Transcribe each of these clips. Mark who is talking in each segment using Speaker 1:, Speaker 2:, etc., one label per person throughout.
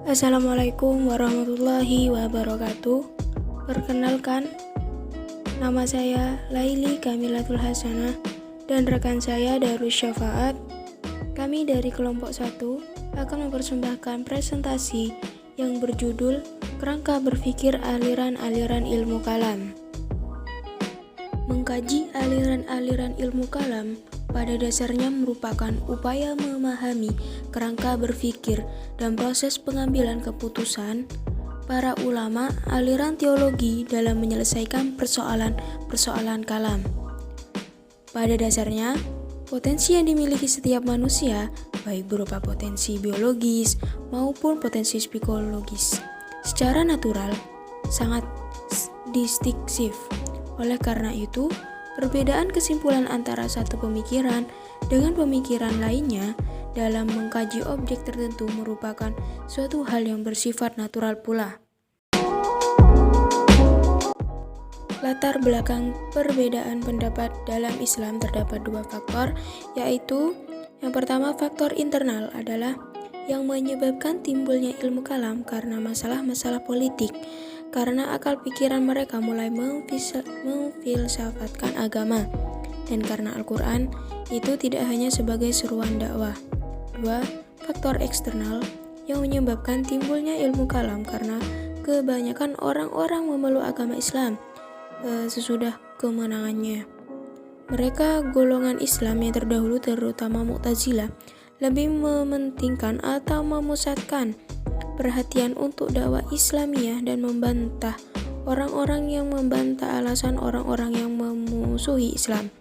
Speaker 1: Assalamualaikum warahmatullahi wabarakatuh. Perkenalkan, nama saya Laili Kamilatul Hasanah dan rekan saya Darus Syafaat. Kami dari kelompok 1 akan mempersembahkan presentasi yang berjudul Kerangka Berpikir Aliran-aliran Ilmu Kalam. Mengkaji aliran-aliran ilmu kalam pada dasarnya merupakan upaya memahami kerangka berpikir dan proses pengambilan keputusan para ulama aliran teologi dalam menyelesaikan persoalan-persoalan kalam. Pada dasarnya, potensi yang dimiliki setiap manusia, baik berupa potensi biologis maupun potensi psikologis, secara natural sangat distinktif. Oleh karena itu, perbedaan kesimpulan antara satu pemikiran dengan pemikiran lainnya dalam mengkaji objek tertentu merupakan suatu hal yang bersifat natural pula. Latar belakang perbedaan pendapat dalam Islam terdapat dua faktor, yaitu yang pertama faktor internal adalah yang menyebabkan timbulnya ilmu kalam karena masalah-masalah politik, karena akal pikiran mereka mulai memfilsafatkan agama, dan karena Al-Quran itu tidak hanya sebagai seruan dakwah. Dua, faktor eksternal yang menyebabkan timbulnya ilmu kalam karena kebanyakan orang-orang memeluk agama Islam sesudah kemenangannya. Mereka golongan Islam yang terdahulu terutama Mu'tazilah lebih mementingkan atau memusatkan perhatian untuk dakwah Islamiyah dan membantah orang-orang yang membantah alasan orang-orang yang memusuhi Islam.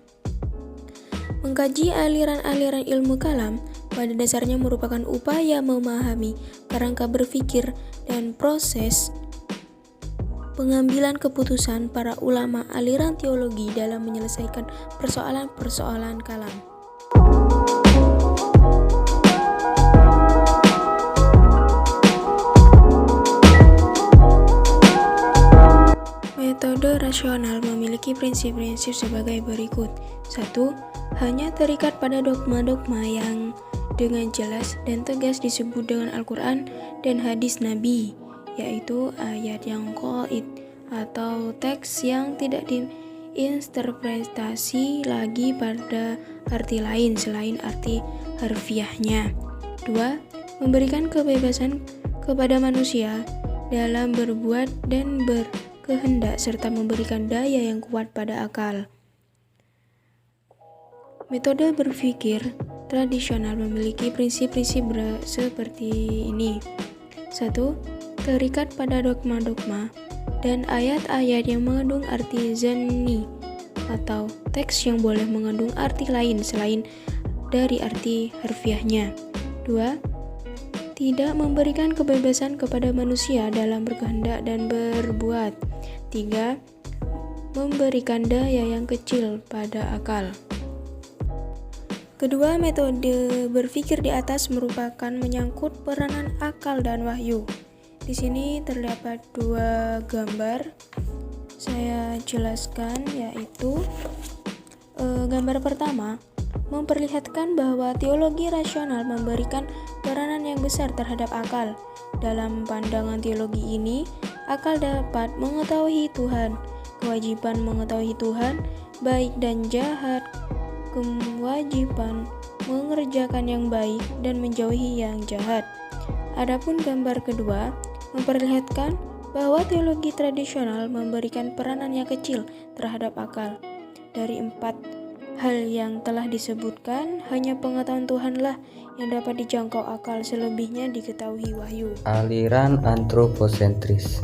Speaker 1: Mengkaji aliran-aliran ilmu kalam pada dasarnya merupakan upaya memahami kerangka berpikir dan proses pengambilan keputusan para ulama aliran teologi dalam menyelesaikan persoalan-persoalan kalam. Metode rasional memiliki prinsip-prinsip sebagai berikut. 1. Hanya terikat pada dogma-dogma yang dengan jelas dan tegas disebut dengan Al-Quran dan hadis Nabi, yaitu ayat yang qaid atau teks yang tidak diinterpretasi lagi pada arti lain selain arti harfiahnya. 2. Memberikan kebebasan kepada manusia dalam berbuat dan berkehendak serta memberikan daya yang kuat pada akal. Metode berpikir tradisional memiliki prinsip-prinsip seperti ini. 1. Terikat pada dogma-dogma dan ayat-ayat yang mengandung arti zanni atau teks yang boleh mengandung arti lain selain dari arti harfiahnya. 2. Tidak memberikan kebebasan kepada manusia dalam berkehendak dan berbuat. 3. Memberikan daya yang kecil pada akal. Kedua metode berpikir di atas merupakan menyangkut peranan akal dan wahyu. Di sini terdapat dua gambar. Saya jelaskan, yaitu gambar pertama memperlihatkan bahwa teologi rasional memberikan peranan yang besar terhadap akal. Dalam pandangan teologi ini, akal dapat mengetahui Tuhan, kewajiban mengetahui Tuhan, baik dan jahat, kewajiban mengerjakan yang baik dan menjauhi yang jahat. Adapun gambar kedua memperlihatkan bahwa teologi tradisional memberikan peranan yang kecil terhadap akal. Dari 4 hal yang telah disebutkan, hanya pengetahuan Tuhanlah yang dapat dijangkau akal, selebihnya diketahui wahyu.
Speaker 2: Aliran antroposentris.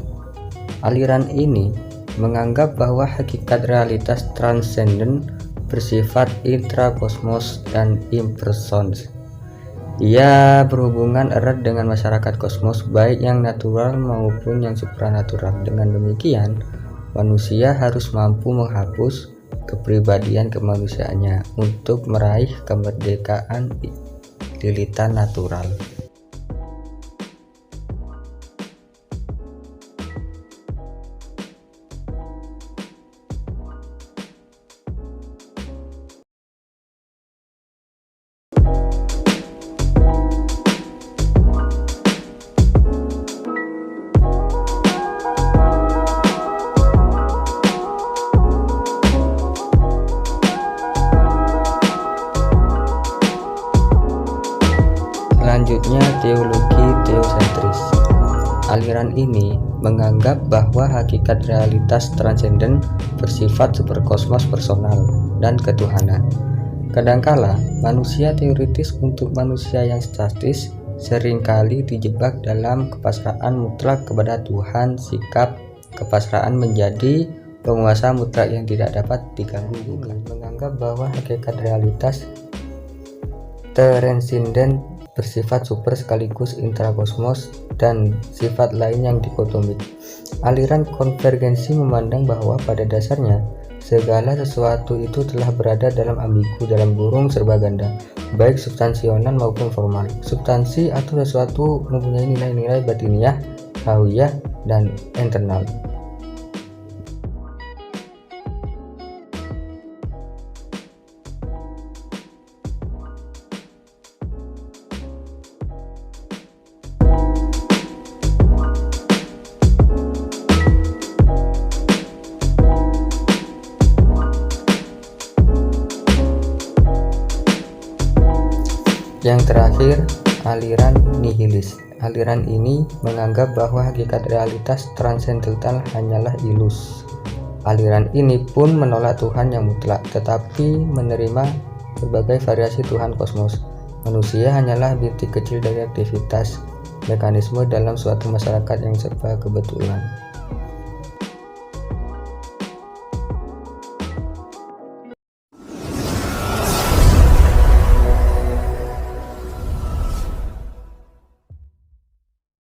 Speaker 2: Aliran ini menganggap bahwa hakikat realitas transenden bersifat intrakosmos dan impersons. Ia berhubungan erat dengan masyarakat kosmos, baik yang natural maupun yang supranatural. Dengan demikian, manusia harus mampu menghapus kepribadian kemanusiaannya untuk meraih kemerdekaan lilitan natural. teologi teosentris. Aliran ini menganggap bahwa hakikat realitas transenden bersifat superkosmos personal dan ketuhanan. Kadangkala, manusia teoritis untuk manusia yang statis seringkali dijebak dalam kepasrahan mutlak kepada Tuhan. Sikap kepasrahan menjadi penguasa mutlak yang tidak dapat diganggu gugat. Menganggap bahwa hakikat realitas transenden bersifat super sekaligus intrakosmos dan sifat lain yang dikotomik. Aliran konvergensi memandang bahwa pada dasarnya segala sesuatu itu telah berada dalam ambigu dalam burung serbaganda, baik substansional maupun formal. Substansi atau sesuatu mempunyai nilai-nilai batiniah, hawiyah, dan internal. Yang terakhir, aliran nihilis. Aliran ini menganggap bahwa hakikat realitas transendental hanyalah ilus. Aliran ini pun menolak Tuhan yang mutlak, tetapi menerima berbagai variasi Tuhan kosmos. Manusia hanyalah bintik kecil dari aktivitas mekanisme dalam suatu masyarakat yang serba kebetulan.